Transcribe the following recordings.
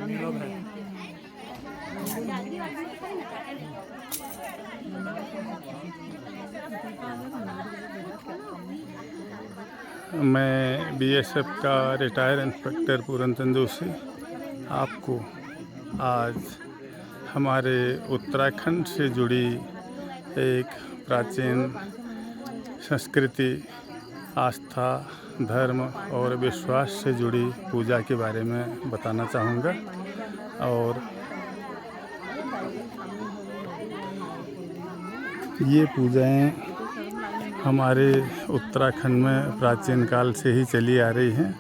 मैं बीएसएफ का retire inspector पूरन चंद जोशी आपको आज हमारे उत्तराखंड से जुड़ी एक प्राचीन संस्कृति, आस्था, धर्म और विश्वास से जुड़ी पूजा के बारे में बताना चाहूँगा। और ये पूजाएं हमारे उत्तराखंड में प्राचीन काल से ही चली आ रही हैं,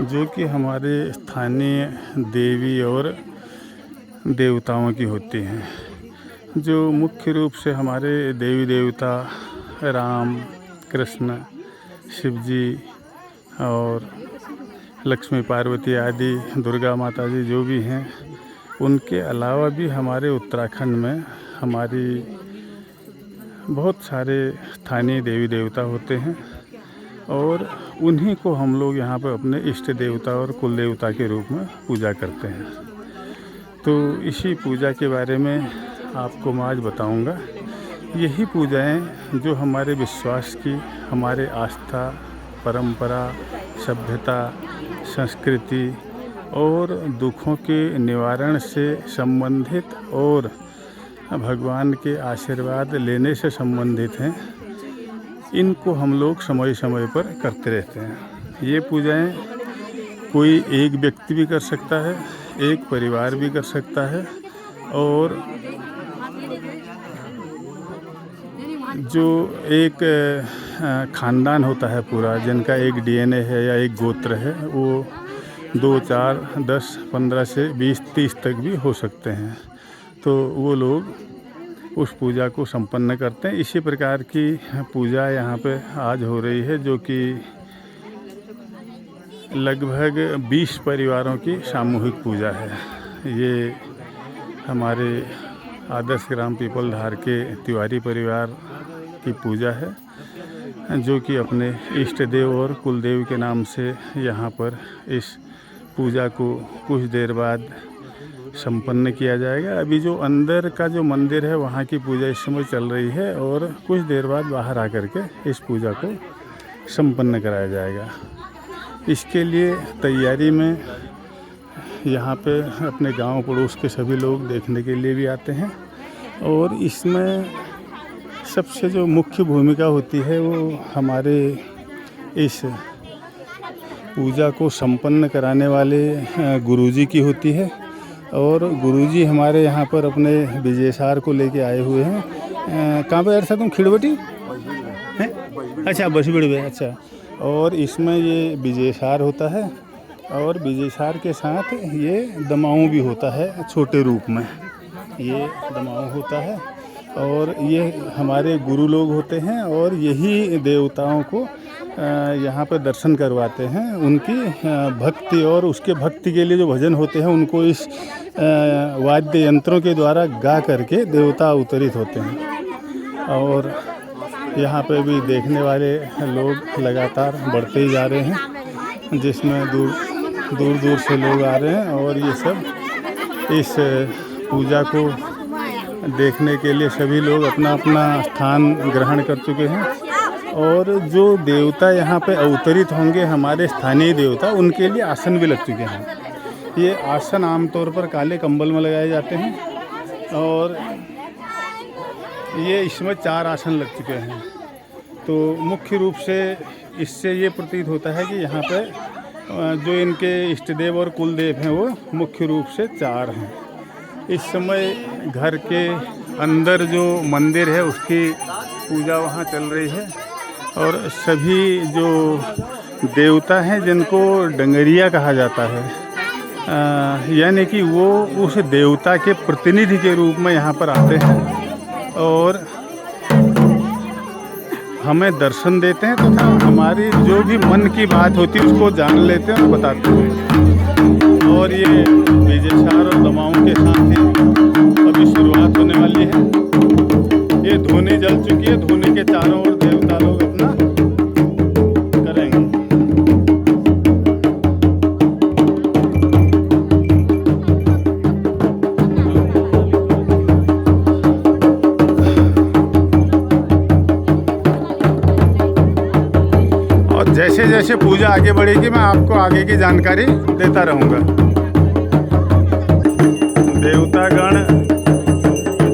जो कि हमारे स्थानीय देवी और देवताओं की होती हैं, जो मुख्य रूप से हमारे देवी देवता राम, कृष्ण, शिव जी और लक्ष्मी पार्वती आदि दुर्गा माता जी जो भी हैं, उनके अलावा भी हमारे उत्तराखंड में हमारी बहुत सारे स्थानीय देवी देवता होते हैं और उन्हीं को हम लोग यहाँ पर अपने इष्ट देवता और कुल देवता के रूप में पूजा करते हैं। तो इसी पूजा के बारे में आपको मैं आज बताऊँगा। यही पूजाएं जो हमारे विश्वास की, हमारे आस्था, परंपरा, सभ्यता, संस्कृति और दुखों के निवारण से संबंधित और भगवान के आशीर्वाद लेने से संबंधित हैं, इनको हम लोग समय समय पर करते रहते हैं। ये पूजाएं कोई एक व्यक्ति भी कर सकता है, एक परिवार भी कर सकता है और जो एक ख़ानदान होता है पूरा, जिनका एक डीएनए है या एक गोत्र है, वो 2, 4, 10, 15 से 20, 30 तक भी हो सकते हैं। तो वो लोग उस पूजा को संपन्न करते हैं। इसी प्रकार की पूजा यहाँ पे आज हो रही है, जो कि लगभग 20 परिवारों की सामूहिक पूजा है। ये हमारे आदर्श ग्राम पीपलधार के तिवारी परिवार की पूजा है, जो कि अपने इष्ट देव और कुल देव के नाम से यहाँ पर इस पूजा को कुछ देर बाद संपन्न किया जाएगा। अभी जो अंदर का जो मंदिर है, वहाँ की पूजा इस समय चल रही है और कुछ देर बाद बाहर आकर के इस पूजा को संपन्न कराया जाएगा। इसके लिए तैयारी में यहाँ पे अपने गांव पड़ोस के सभी लोग देखने के लिए भी आते हैं और इसमें सबसे जो मुख्य भूमिका होती है वो हमारे इस पूजा को संपन्न कराने वाले गुरुजी की होती है। और गुरुजी हमारे यहाँ पर अपने विजयसार को लेके आए हुए हैं। कहाँ पे यार तुम खिड़बटी हैं? अच्छा, बसबिड़ में। अच्छा, और इसमें ये विजयसार होता है और विजयसार के साथ ये दमाऊ भी होता है, छोटे रूप में ये दमाऊ होता है। और ये हमारे गुरु लोग होते हैं और यही देवताओं को यहाँ पर दर्शन करवाते हैं। उनकी भक्ति और उसके भक्ति के लिए जो भजन होते हैं, उनको इस वाद्य यंत्रों के द्वारा गा करके देवता अवतरित होते हैं। और यहाँ पे भी देखने वाले लोग लगातार बढ़ते ही जा रहे हैं, जिसमें दूर दूर से लोग आ रहे हैं और ये सब इस पूजा को देखने के लिए सभी लोग अपना अपना स्थान ग्रहण कर चुके हैं। और जो देवता यहाँ पे अवतरित होंगे, हमारे स्थानीय देवता, उनके लिए आसन भी लग चुके हैं। ये आसन आमतौर पर काले कंबल में लगाए जाते हैं और ये इसमें 4 आसन लग चुके हैं। तो मुख्य रूप से इससे ये प्रतीत होता है कि यहाँ पे जो इनके इष्ट देव और कुल देव हैं, वो मुख्य रूप से 4 हैं। इस समय घर के अंदर जो मंदिर है, उसकी पूजा वहाँ चल रही है और सभी जो देवता हैं, जिनको डंगरिया कहा जाता है, यानी कि वो उस देवता के प्रतिनिधि के रूप में यहाँ पर आते हैं और हमें दर्शन देते हैं तथा हमारी जो भी मन की बात होती है उसको जान लेते हैं और बताते हैं। और ये विजयसार और दमाऊ के साथ ही अभी शुरुआत होने वाली है। ये धूनी जल चुकी है, धूनी के चारों ओर देवता लोग अपना करेंगे। जैसे पूजा आगे बढ़ेगी मैं आपको आगे की जानकारी देता रहूँगा। देवतागण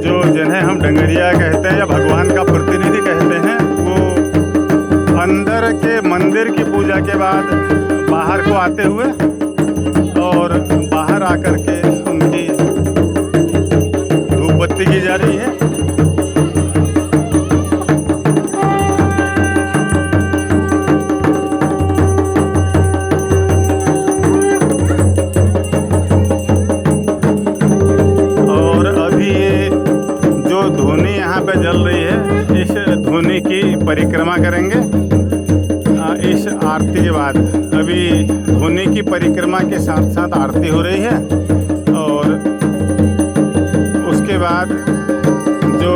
जो जिन्हें हम डंगरिया कहते हैं या भगवान का प्रतिनिधि कहते हैं, वो अंदर के मंदिर की पूजा के बाद बाहर को आते हुए और बाहर आकर के उनकी धूप बत्ती की जा रही है। और अभी ये जो धुनी यहाँ पे जल रही है, इस धुनी की परिक्रमा करेंगे। इस आरती के बाद अभी धुनी की परिक्रमा के साथ साथ आरती हो रही है, और उसके बाद जो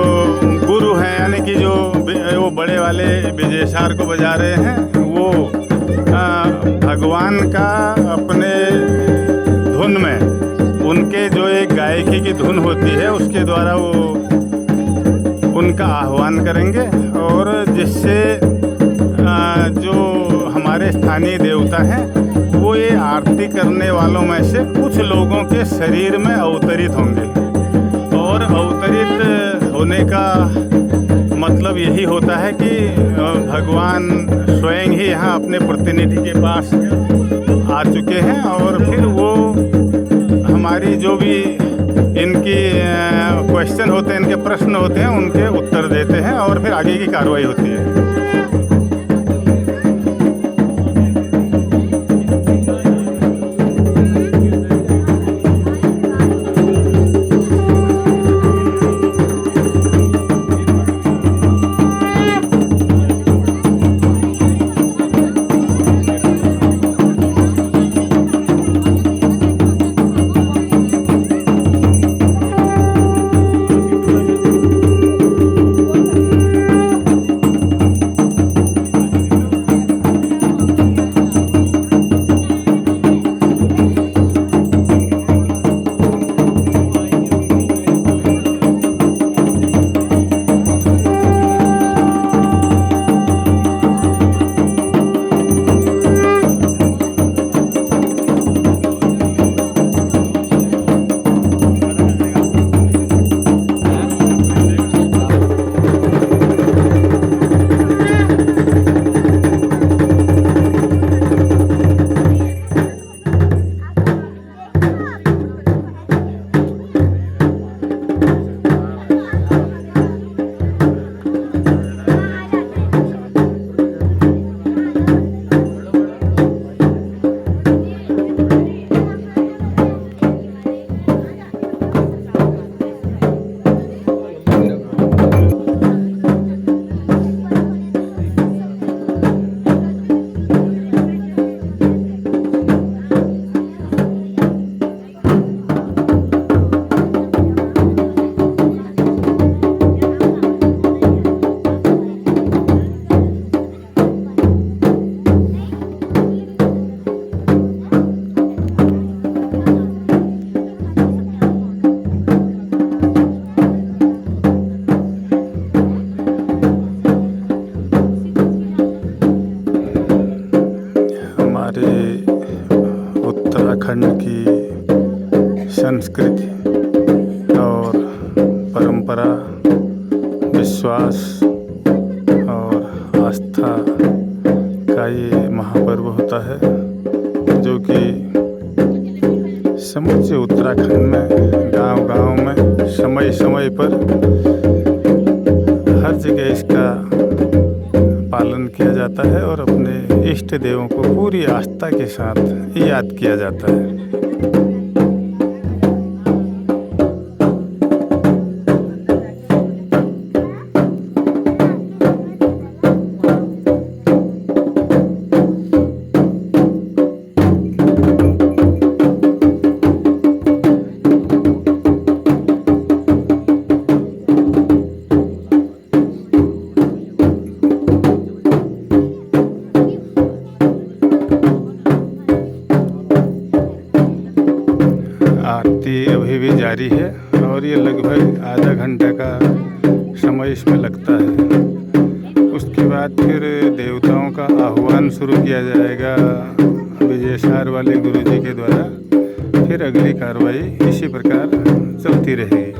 गुरु हैं यानी कि जो वो बड़े वाले विजयसार को बजा रहे हैं, वो भगवान का अपने धुन में उनके जो एक गायकी की धुन होती है उसके द्वारा वो उनका आह्वान करेंगे, और जिससे जो हमारे स्थानीय देवता हैं वो ये आरती करने वालों में से कुछ लोगों के शरीर में अवतरित होंगे। और अवतरित होने का मतलब यही होता है कि भगवान स्वयं ही यहाँ अपने प्रतिनिधि के पास आ चुके हैं, और फिर वो हमारी जो भी इनकी क्वेश्चन होते हैं, इनके प्रश्न होते हैं, उनके उत्तर देते हैं और फिर आगे की कार्रवाई होती है। उत्तराखंड की संस्कृति और परंपरा, विश्वास और आस्था का ये महापर्व होता है, जो कि समूचे उत्तराखंड में गांव-गांव में समय समय पर हर जगह इसका पालन किया जाता है और अपने इष्ट देवों को पूरी आस्था के साथ याद किया जाता है। आरती अभी भी जारी है और ये लगभग आधा घंटे का समय इसमें लगता है। उसके बाद फिर देवताओं का आह्वान आह्वान शुरू किया जाएगा विजयसार वाले गुरुजी के द्वारा। फिर अगली कार्रवाई इसी प्रकार चलती रहेगी।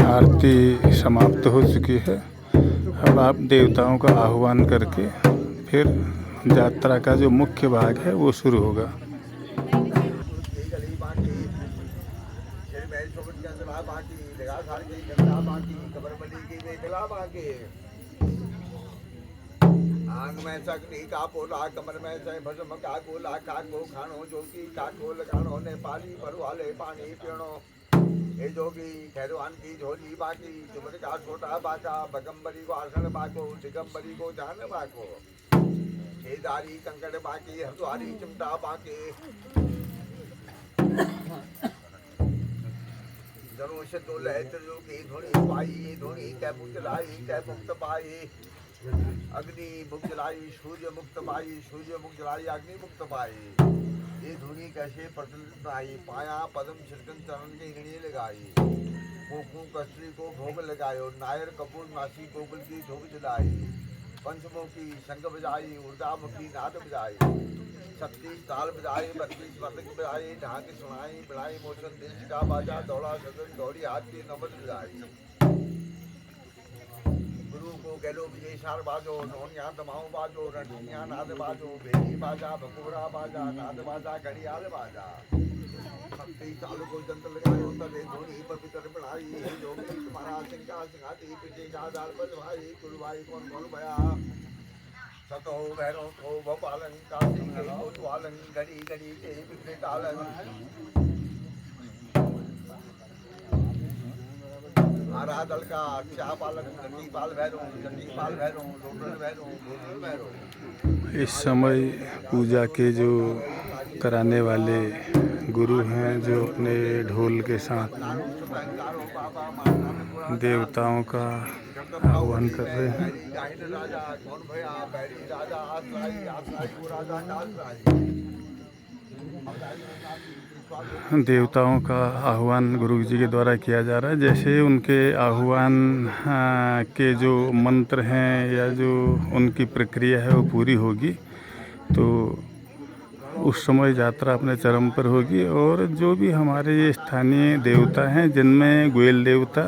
आरती समाप्त हो चुकी है। अब आप देवताओं का आह्वान करके फिर यात्रा का जो मुख्य भाग है वो शुरू होगा। आंग में चकनी का पोला, कमर में से भस्म का गोला, काको खानो जोगी काको लगानो ने पानी भरवाले पानी पीणो। ए जोगी खैरवान की झोली बाकी, चुमर का छोटा बाका, बगम्बरी को आसन बाको, दिगम्बरी को जान बाको। केदारी कंकड़ बाकी, हरद्वारी चिमटा बाके। जनो से तो लहत जोगी धुनी पाई, धुनी कै मुक्त लाई, कै मुक्त पाई। अग्नि मुक्त जलाई, सूर्य मुक्त पाई, सूर्य मुक्त जलाई, अग्नि मुक्त पाई। ये धुनी कैसे प्रचलित आई, पाया पदम छिड़कन चरण के हिरणी लगाई। कोकू कस्तरी को भोग लगायो, नायर कपूर नासी गोकुल की धूप जलाई। पंचमुखी शंख बजाई, ऊर्जामुखी नाद बजाई। 36 ताल बजाई, 32 मृदंग बजाई, ढाक सुनाई, बिड़ाई मोशन देश का बाजा, दौड़ा सदन दौड़ी हाथ की नमन बजाई। गुरु को गलो विजयसार बाजो, नौनिया दमाऊ बाजो, रणिया नाद बाजो, भेड़ी बाजा, बकोरा बाजा, नाद बाजा, घड़ियाल बाजा। 36 ताल को जंत्र लगायो, तले धोनी पवित्र बढ़ाई। जोगी तुम्हारा सिंगा सिंगाती, पीछे का दाल बजवाई। गुरुवाई कौन कौन भया, सतो भैरो को भोपालन, काशी के कोतवालन, घड़ी घड़ी के बिखरे टालन। आराधल का चापालन, चंडीपाल भैरो, चंडीपाल भैरो, लोटल भैरो, लोटल भैरो। इस समय पूजा के जो कराने वाले गुरु हैं, जो अपने ढोल के साथ देवताओं का आह्वान कर रहे हैं। राजा कौन भया, बैरी राजा आसराई, आसराई को राजा का आसराई। देवताओं का आह्वान गुरु जी के द्वारा किया जा रहा है। जैसे उनके आह्वान के जो मंत्र हैं या जो उनकी प्रक्रिया है वो पूरी होगी तो उस समय यात्रा अपने चरम पर होगी। और जो भी हमारे ये स्थानीय देवता हैं जिनमें ग्वेल देवता,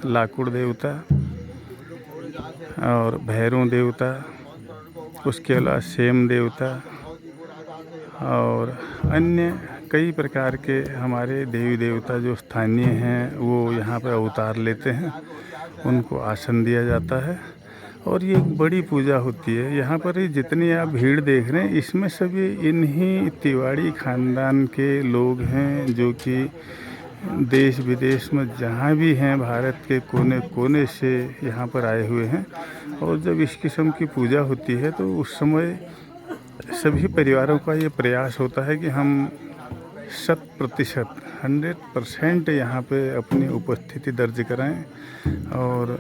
लाकुड़ देवता और भैरव देवता, उसके अलावा सेम देवता और अन्य कई प्रकार के हमारे देवी देवता जो स्थानीय हैं वो यहाँ पर अवतार लेते हैं, उनको आसन दिया जाता है। और ये एक बड़ी पूजा होती है। यहाँ पर जितनी आप भीड़ देख रहे हैं इसमें सभी इन्हीं तिवारी ख़ानदान के लोग हैं जो कि देश विदेश में जहाँ भी हैं भारत के कोने कोने से यहाँ पर आए हुए हैं। और जब इस किस्म की पूजा होती है तो उस समय सभी परिवारों का ये प्रयास होता है कि हम 100% यहाँ पे अपनी उपस्थिति दर्ज कराएं और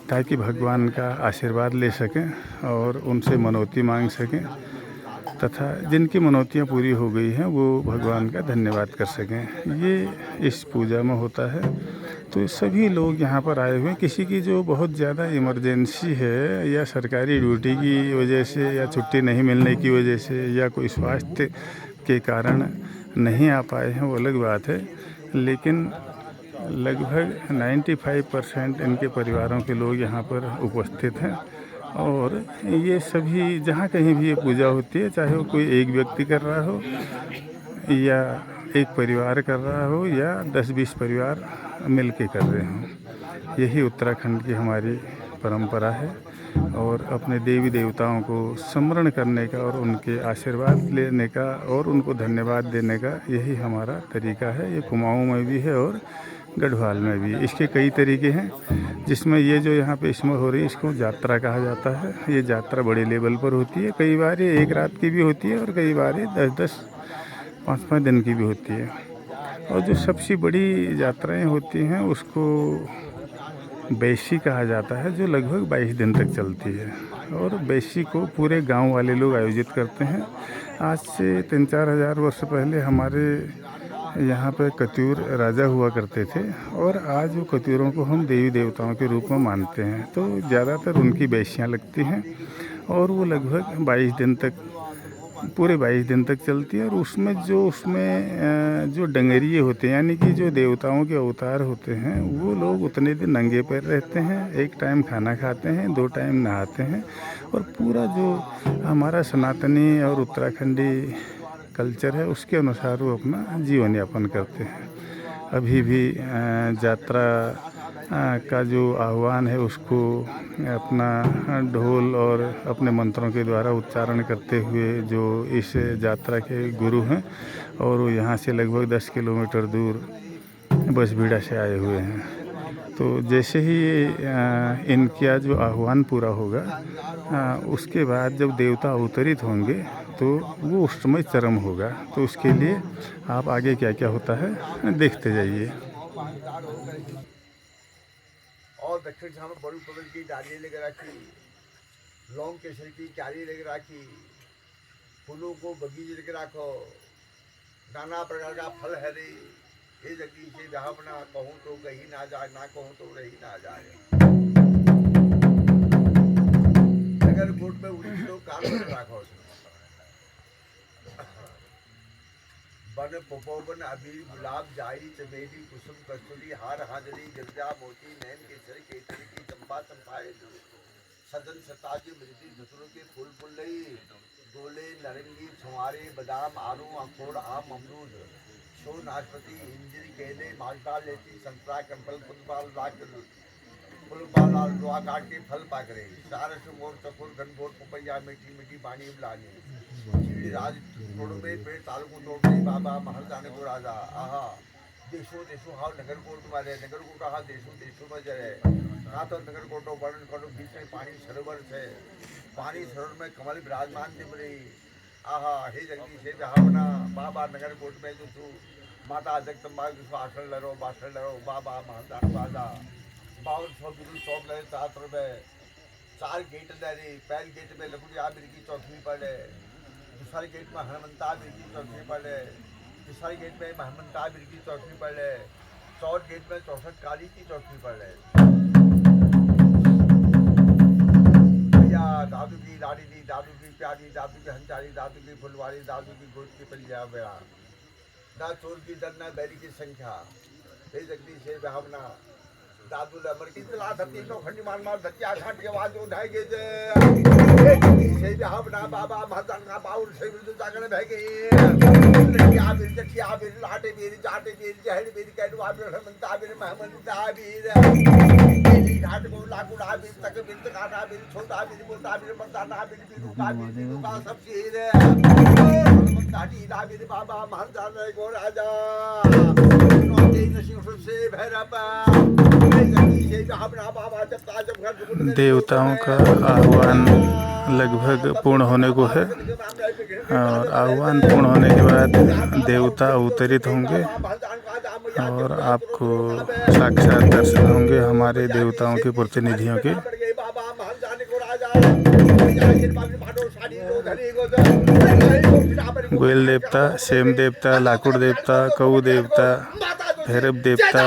ताकि भगवान का आशीर्वाद ले सकें और उनसे मनौती मांग सकें तथा जिनकी मनौतियाँ पूरी हो गई हैं वो भगवान का धन्यवाद कर सकें। ये इस पूजा में होता है। तो सभी लोग यहाँ पर आए हुए हैं। किसी की जो बहुत ज़्यादा इमरजेंसी है या सरकारी ड्यूटी की वजह से या छुट्टी नहीं मिलने की वजह से या कोई स्वास्थ्य के कारण नहीं आ पाए हैं वो अलग बात है, लेकिन लगभग 95% इनके परिवारों के लोग यहाँ पर उपस्थित हैं। और ये सभी जहाँ कहीं भी ये पूजा होती है, चाहे वो कोई एक व्यक्ति कर रहा हो या एक परिवार कर रहा हो या 10-20 परिवार मिल के कर रहे हों, यही उत्तराखंड की हमारी परंपरा है। और अपने देवी देवताओं को स्मरण करने का और उनके आशीर्वाद लेने का और उनको धन्यवाद देने का यही हमारा तरीका है। ये कुमाऊं में भी है और गढ़वाल में भी। इसके कई तरीके हैं जिसमें ये जो यहाँ पे इसमें हो रही है इसको यात्रा कहा जाता है। ये यात्रा बड़े लेवल पर होती है। कई बार ये एक रात की भी होती है और कई बार ये 10-10, 5-5 दिन की भी होती है। और जो सबसे बड़ी यात्राएं होती हैं उसको बैसी कहा जाता है, जो लगभग 22 दिन तक चलती है। और बैसी को पूरे गांव वाले लोग आयोजित करते हैं। आज से 3-4 हज़ार वर्ष पहले हमारे यहाँ पे कत्यूर राजा हुआ करते थे और आज वो कत्यूरों को हम देवी देवताओं के रूप में मानते हैं। तो ज़्यादातर उनकी बैसियाँ लगती हैं और वो लगभग 22 दिन तक, पूरे 22 दिन तक चलती है। और उसमें जो डंगरिये होते हैं यानी कि जो देवताओं के अवतार होते हैं वो लोग उतने दिन नंगे पैर रहते हैं, एक टाइम खाना खाते हैं, 2 टाइम नहाते हैं और पूरा जो हमारा सनातनी और उत्तराखंडी कल्चर है उसके अनुसार वो अपना जीवन यापन करते हैं। अभी भी यात्रा का जो आह्वान है उसको अपना ढोल और अपने मंत्रों के द्वारा उच्चारण करते हुए जो इस यात्रा के गुरु हैं और वो यहाँ से लगभग 10 किलोमीटर दूर बसबीड़ा से आए हुए हैं। तो जैसे ही इनका जो आह्वान पूरा होगा उसके बाद जब देवता अवतरित होंगे तो वो उस समय चरम होगा। तो उसके लिए आप आगे क्या क्या होता है देखते जाइए। और दक्षिण दिशा में बड़ी पकड़ की डाली लेकर रखी, लौंग केसर की क्यारी लेकर रखी, फूलों को बगीचे लेकर रखो, नाना प्रकार का फल है रे, ये जगदीश से जहाँ बना कहूँ तो कहीं ना जाए, ना कहूँ तो रही ना जाए। नगर कोट में उड़ी तो कान रखो, बन पोपोबन अबीर गुलाब जाई चमेली कुसुम कस्तूरी हार हाजरी गिरजा मोती नैन केसर केसरी की चंपा चंपाए सदन सताजी मृति धतुरों के फूल फुल्लई गोले नारंगी छुआरे बादाम आलू अखरोट आम अमरूद शो नाशपति इंजरी केले माल्टा लेती संतरा कम्पल फुलबाल फुलबाल लोहा काट के फल पाक रहे सारस मोर चकुर गनगोर पपैया मीठी मीठी पानी बुलानी राज तोड़ में पेड़ तालू तोड़ में बाबा महल जाने को राजा आहा देशों देशों हाँ नगर कोट वाले नगर कोट हाँ देशों देशों में जय कहा तो नगर कोटो वर्णन करो बीच में पानी सरोवर से पानी सरोवर में कमल विराजमान दिख रही आहा हे जगदीश हे जहावना बाबा नगर कोट में जो तू माता जगदम्बा जिसको आसन लड़ो बासन लड़ो बाबा महल राजा 5200 गुरु 100 लड़े 4 में 4 गेट लड़े पहले गेट में लकुड़ी आमिर की चौथी पड़े सारी गेट में हनुमंता बीर की चौकी पड़े, सारी गेट में हनुमंता बीर की चौकी पड़े, 64 गेट में 64 काली की चौकी पड़े। भैया दादू की लाडली, दादू की प्यारी, दादू की हंचारी, दादू की फुलवारी, दादू की गोद की पलिया बेड़ा, ना चोर की दर ना बैरी की संख्या, हे जगदीश हे भावना, दादू लमर की तला धरती तो खंडी मार मार धरती आघाट के आवाज उठाए गए जे, हे जगदीश हे भावना बाबा महजान का बाउल से बिरदु जागने बह गए, लड़किया बीर जठिया बीर लाटे बीर जाटे बीर जहड़ बीर कैडवा बीर हनुमंता बीर महमंता बीर, बेली घाट को लाकुड़ा बीर तक बिंद काटा बीर छोटा बीर मोटा बीर मर्दाना बीर बीरू का बीर बीरू का सब चीज हनुमंताटी दा बीर बाबा महजान को राजा, नौते नसीब से भैरव, देवताओं का आह्वान लगभग पूर्ण होने को है और आह्वान पूर्ण होने के बाद देवता अवतरित होंगे और आपको साक्षात दर्शन होंगे हमारे देवताओं के प्रतिनिधियों के। गोयल देवता, सेम देवता, लाकुड़ देवता, कऊ देवता, भैरव देवता,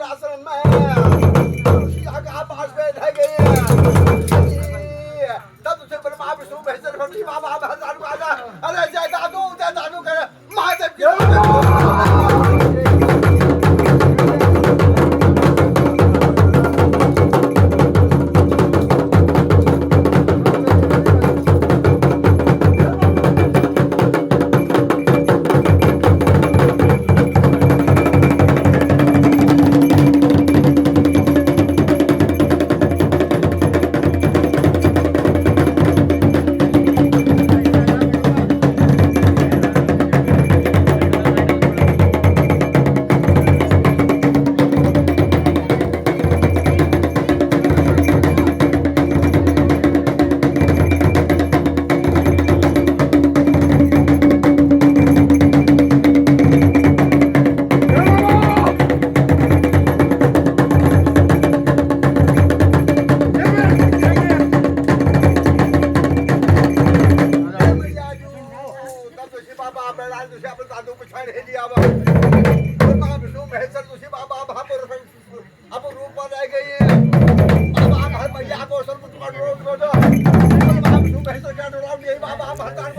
आश्रम में पास में रह गए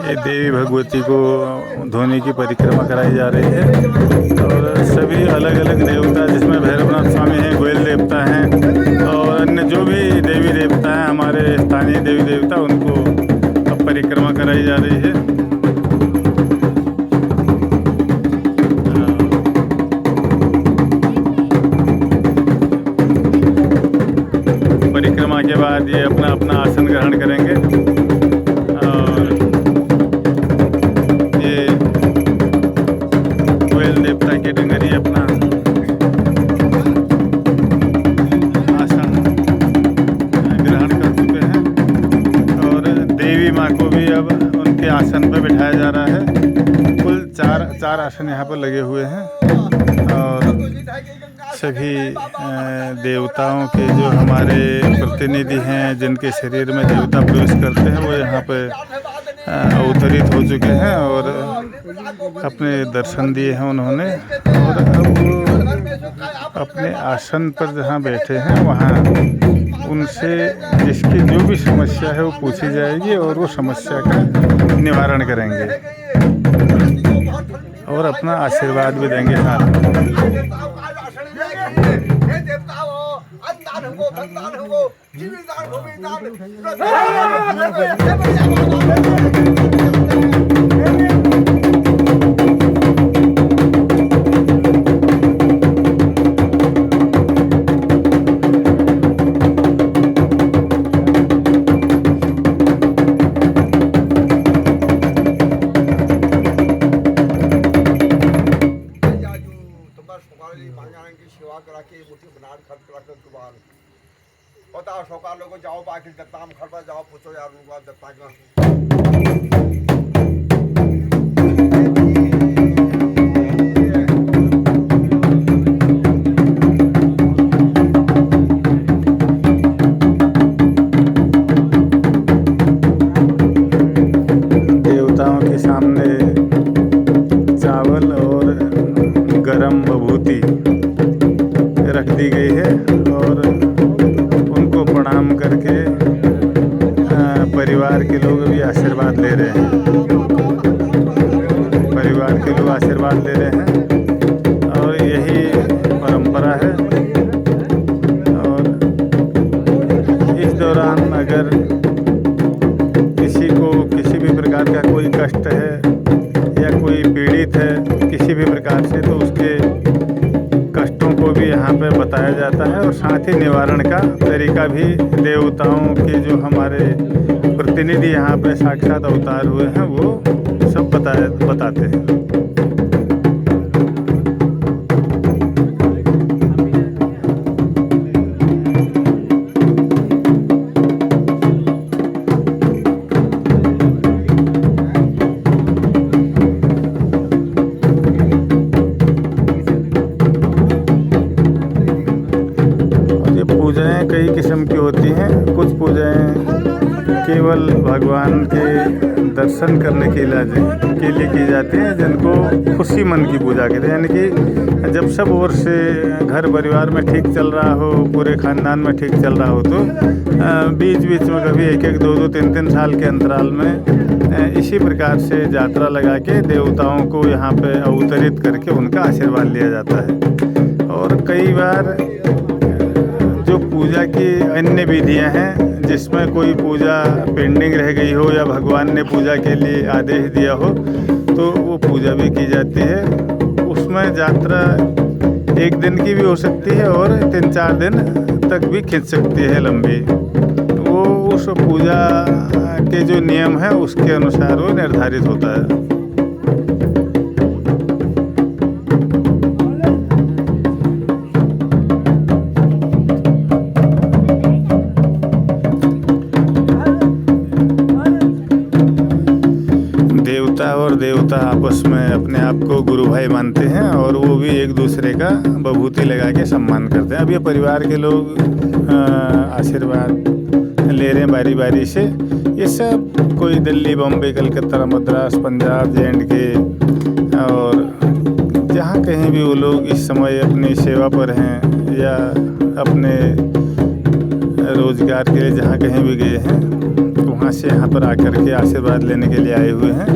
ये देवी भगवती को धोनी की परिक्रमा कराई जा रही है और सभी अलग अलग देवता, जिसमें भैरवनाथ स्वामी हैं, गोयल देवता हैं और अन्य जो भी देवी देवता हैं हमारे स्थानीय देवी देवता, उनको अब परिक्रमा कराई जा रही है। परिक्रमा के बाद ये अपना अपना आसन ग्रहण करेंगे और ये कोयल देवता के डंगरी अपना आसन ग्रहण कर चुके हैं और देवी माँ को भी अब उनके आसन पर बिठाया जा रहा है। कुल चार आसन यहाँ पर लगे हुए हैं और सभी देवताओं के जो हमारे प्रतिनिधि हैं, जिनके शरीर में देवता प्रवेश करते हैं, वो यहाँ पे अवतरित हो चुके हैं और अपने दर्शन दिए हैं उन्होंने। और अब वो अपने आसन पर जहाँ बैठे हैं वहाँ उनसे जिसकी जो भी समस्या है वो पूछी जाएगी और वो समस्या का निवारण करेंगे और अपना आशीर्वाद भी देंगे साथ में। सेवा करा के मुठी बनाड़ खर्च करा कर दुबार बताओ सौकार लोगों जाओ बाकी दत्ताम घर पर जाओ पूछो यार उनका दत्ता का देवताओं के सामने चावल और गरम विभूति रख दी गई है और उनको प्रणाम करके परिवार के लोग भी आशीर्वाद ले रहे हैं। परिवार के लोग आशीर्वाद ले रहे हैं और यही परंपरा है। और इस दौरान अगर किसी को किसी भी प्रकार का कोई कष्ट है या कोई पीड़ित है किसी भी प्रकार से, तो उसके कष्टों को भी यहाँ पे बताया जाता है और साथ ही निवारण का तरीका भी देवताओं के जो हमारे प्रतिनिधि यहाँ पे साक्षात अवतार हुए हैं वो सब बताते हैं। पूजाएं कई किस्म की होती हैं। कुछ पूजाएं केवल भगवान के दर्शन करने के लिए की जाती हैं, जिनको खुशी मन की पूजा कहते हैं। यानी कि जब सब ओर से घर परिवार में ठीक चल रहा हो, पूरे खानदान में ठीक चल रहा हो, तो बीच बीच में कभी 1-1, 2-2, 3-3 साल के अंतराल में इसी प्रकार से यात्रा लगा के देवताओं को यहाँ पे अवतरित करके उनका आशीर्वाद लिया जाता है। और कई बार जो पूजा की अन्य विधियां हैं, जिसमें कोई पूजा पेंडिंग रह गई हो या भगवान ने पूजा के लिए आदेश दिया हो, तो वो पूजा भी की जाती है। उसमें यात्रा 1 दिन की भी हो सकती है और 3-4 दिन तक भी खिंच सकती है लंबी। वो उस पूजा के जो नियम है उसके अनुसार वो निर्धारित होता है। देवता आपस में अपने आप को गुरु भाई मानते हैं और वो भी एक दूसरे का विभूति लगा के सम्मान करते हैं। अब ये परिवार के लोग आशीर्वाद ले रहे हैं बारी बारी से। ये सब कोई दिल्ली, बम्बई, कलकत्ता, मद्रास, पंजाब, J&K और जहाँ कहीं भी वो लोग इस समय अपनी सेवा पर हैं या अपने रोजगार के लिए जहाँ कहीं भी गए हैं, तो वहाँ से यहाँ पर आकर के आशीर्वाद लेने के लिए आए हुए हैं।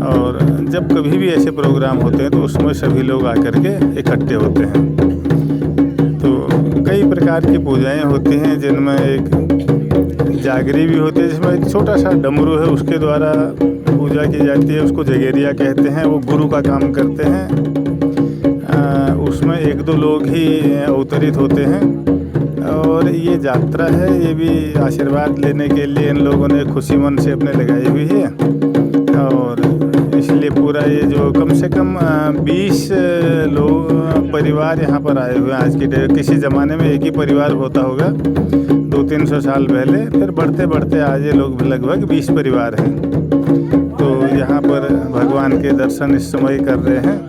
और जब कभी भी ऐसे प्रोग्राम होते हैं तो उसमें सभी लोग आकर के इकट्ठे होते हैं। तो कई प्रकार की पूजाएं होती हैं, जिनमें एक जागरी भी होती है, जिसमें एक छोटा सा डमरू है, उसके द्वारा पूजा की जाती है। उसको जगेरिया कहते हैं। वो गुरु का काम करते हैं। उसमें 1-2 लोग ही अवतरित होते हैं। और ये यात्रा है, ये भी आशीर्वाद लेने के लिए इन लोगों ने खुशी मन से अपने लगाई हुई है। और इसलिए पूरा ये जो कम से कम 20 लोग परिवार यहाँ पर आए हुए हैं आज की डेट। किसी ज़माने में एक ही परिवार होता होगा 200-300 साल पहले, फिर बढ़ते बढ़ते आज ये लोग लगभग 20 परिवार हैं। तो यहाँ पर भगवान के दर्शन इस समय कर रहे हैं।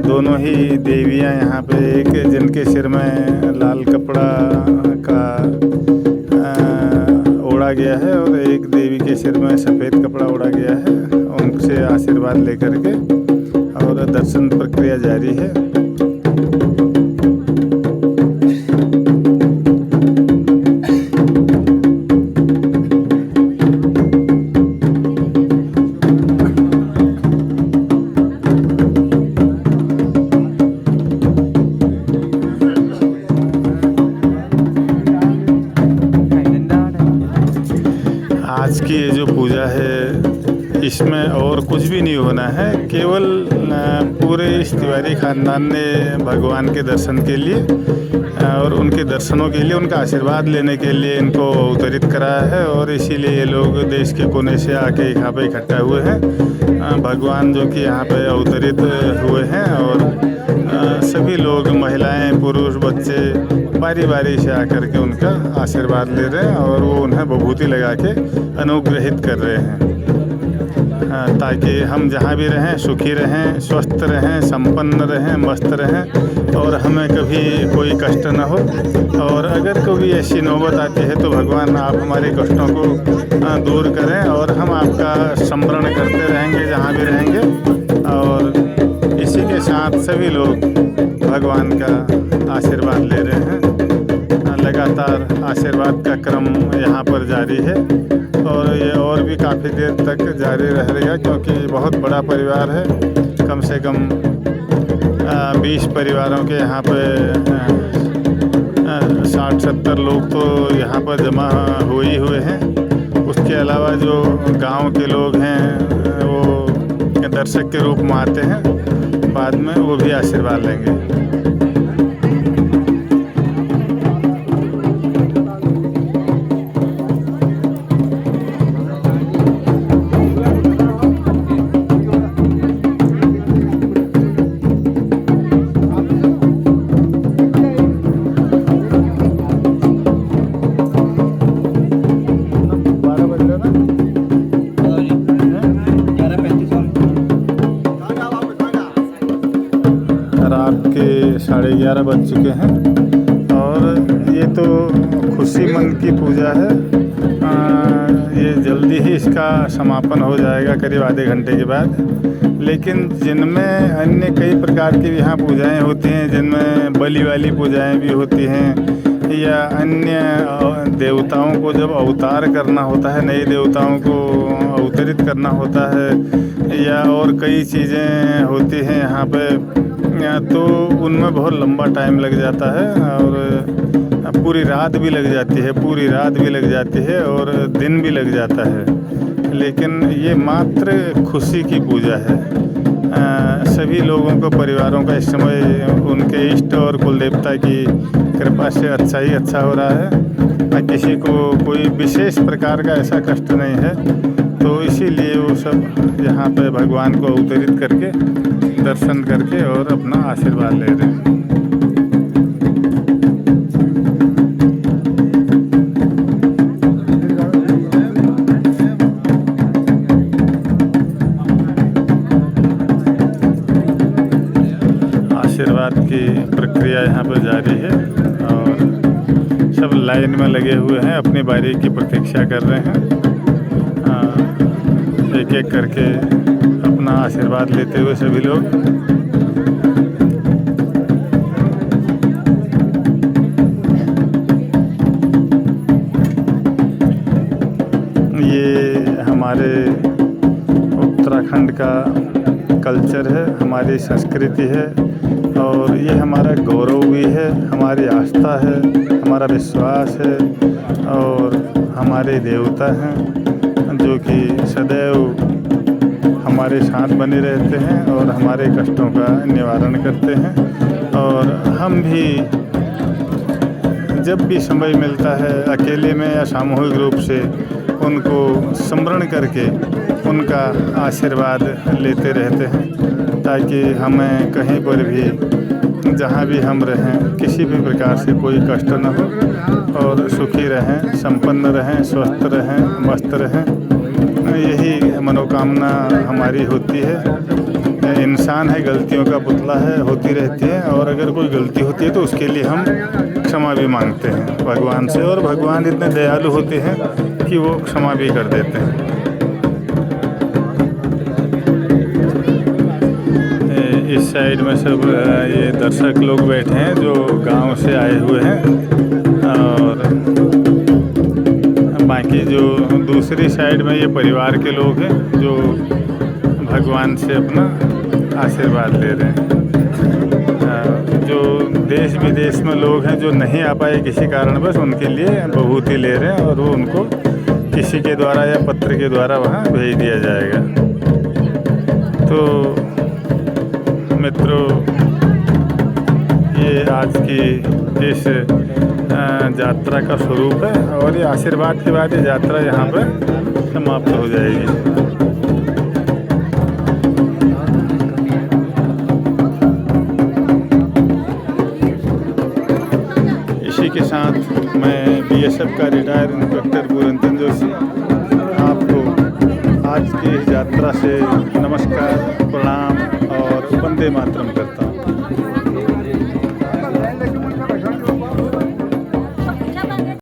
दोनों ही देवियाँ यहाँ पे, एक जिनके सिर में लाल कपड़ा का ओढ़ा गया है और एक देवी के सिर में सफ़ेद कपड़ा ओढ़ा गया है, उनसे आशीर्वाद लेकर के और दर्शन प्रक्रिया जारी है। आज की ये जो पूजा है, इसमें और कुछ भी नहीं होना है। केवल पूरे इस तिवारी ख़ानदान ने भगवान के दर्शन के लिए और उनके दर्शनों के लिए, उनका आशीर्वाद लेने के लिए इनको अवतरित कराया है। और इसीलिए ये लोग देश के कोने से आके यहाँ पे इकट्ठा हुए हैं। भगवान जो कि यहाँ पे अवतरित हुए हैं और सभी लोग, महिलाएं, पुरुष, बच्चे बारी बारी से आकर के उनका आशीर्वाद ले रहे हैं और वो उन्हें विभूति लगा के अनुग्रहित कर रहे हैं, ताकि हम जहाँ भी रहें सुखी रहें, स्वस्थ रहें, संपन्न रहें, मस्त रहें और हमें कभी कोई कष्ट न हो। और अगर कभी ऐसी नौबत आती है तो भगवान आप हमारे कष्टों को दूर करें और हम आपका स्मरण करते रहेंगे जहाँ भी रहेंगे। और इसी के साथ सभी लोग भगवान का आशीर्वाद ले रहे हैं। लगातार आशीर्वाद का क्रम यहाँ पर जारी है और ये और भी काफ़ी देर तक जारी रहेगा, क्योंकि बहुत बड़ा परिवार है। कम से कम 20 परिवारों के यहाँ पे 60-70 लोग तो यहाँ पर जमा हुए हैं। उसके अलावा जो गांव के लोग हैं वो दर्शक के रूप में आते हैं, बाद में वो भी आशीर्वाद लेंगे। रात के 11:30 बज चुके हैं और ये तो खुशी मन की पूजा है। ये जल्दी ही इसका समापन हो जाएगा, करीब आधे घंटे के बाद। लेकिन जिनमें अन्य कई प्रकार की यहाँ पूजाएं होती हैं, जिनमें बलि वाली पूजाएं भी होती हैं, या अन्य देवताओं को जब अवतार करना होता है, नए देवताओं को अवतरित करना होता है, या और कई चीज़ें होती हैं यहाँ पे, तो उनमें बहुत लंबा टाइम लग जाता है और पूरी रात भी लग जाती है और दिन भी लग जाता है। लेकिन ये मात्र खुशी की पूजा है। सभी लोगों को, परिवारों का इस समय उनके इष्ट और कुल देवता की कृपा से अच्छा ही अच्छा हो रहा है। किसी को कोई विशेष प्रकार का ऐसा कष्ट नहीं है, तो इसीलिए वो सब यहाँ पे भगवान को अवतरित करके, दर्शन करके और अपना आशीर्वाद ले रहे हैं। आशीर्वाद की प्रक्रिया यहाँ पर जारी है और सब लाइन में लगे हुए हैं, अपनी बारी की प्रतीक्षा कर रहे हैं। एक एक करके अपना आशीर्वाद लेते हुए सभी लोग। हमारे उत्तराखंड का कल्चर है, हमारी संस्कृति है और ये हमारा गौरव भी है, हमारी आस्था है, हमारा विश्वास है और हमारे देवता हैं जो कि सदैव हमारे साथ बने रहते हैं और हमारे कष्टों का निवारण करते हैं। और हम भी जब भी समय मिलता है अकेले में या सामूहिक रूप से उनको स्मरण करके उनका आशीर्वाद लेते रहते हैं ताकि हमें कहीं पर भी जहाँ भी हम रहें किसी भी प्रकार से कोई कष्ट न हो और सुखी रहें, संपन्न रहें, स्वस्थ रहें, मस्त रहें। यही मनोकामना हमारी होती है। इंसान है, गलतियों का पुतला है, होती रहती है और अगर कोई गलती होती है तो उसके लिए हम क्षमा भी मांगते हैं भगवान से और भगवान इतने दयालु होते हैं कि वो क्षमा भी कर देते हैं। इस साइड में सब ये दर्शक लोग बैठे हैं जो गांव से आए हुए हैं और बाकी जो दूसरी साइड में ये परिवार के लोग हैं जो भगवान से अपना आशीर्वाद ले रहे हैं। जो देश विदेश में लोग हैं जो नहीं आ पाए किसी कारणवश उनके लिए बहुती ले रहे हैं और वो उनको किसी के द्वारा या पत्र के द्वारा वहाँ भेज दिया जाएगा। तो मित्रों, ये आज की इस यात्रा का स्वरूप है और ये आशीर्वाद के बाद ये यात्रा यहाँ पर समाप्त हो जाएगी। इसी के साथ मैं बीएसएफ का रिटायर्ड इंस्पेक्टर पूरनचंद जोशी आपको आज की इस यात्रा से नमस्कार, प्रणाम और वंदे मातरम करता हूँ।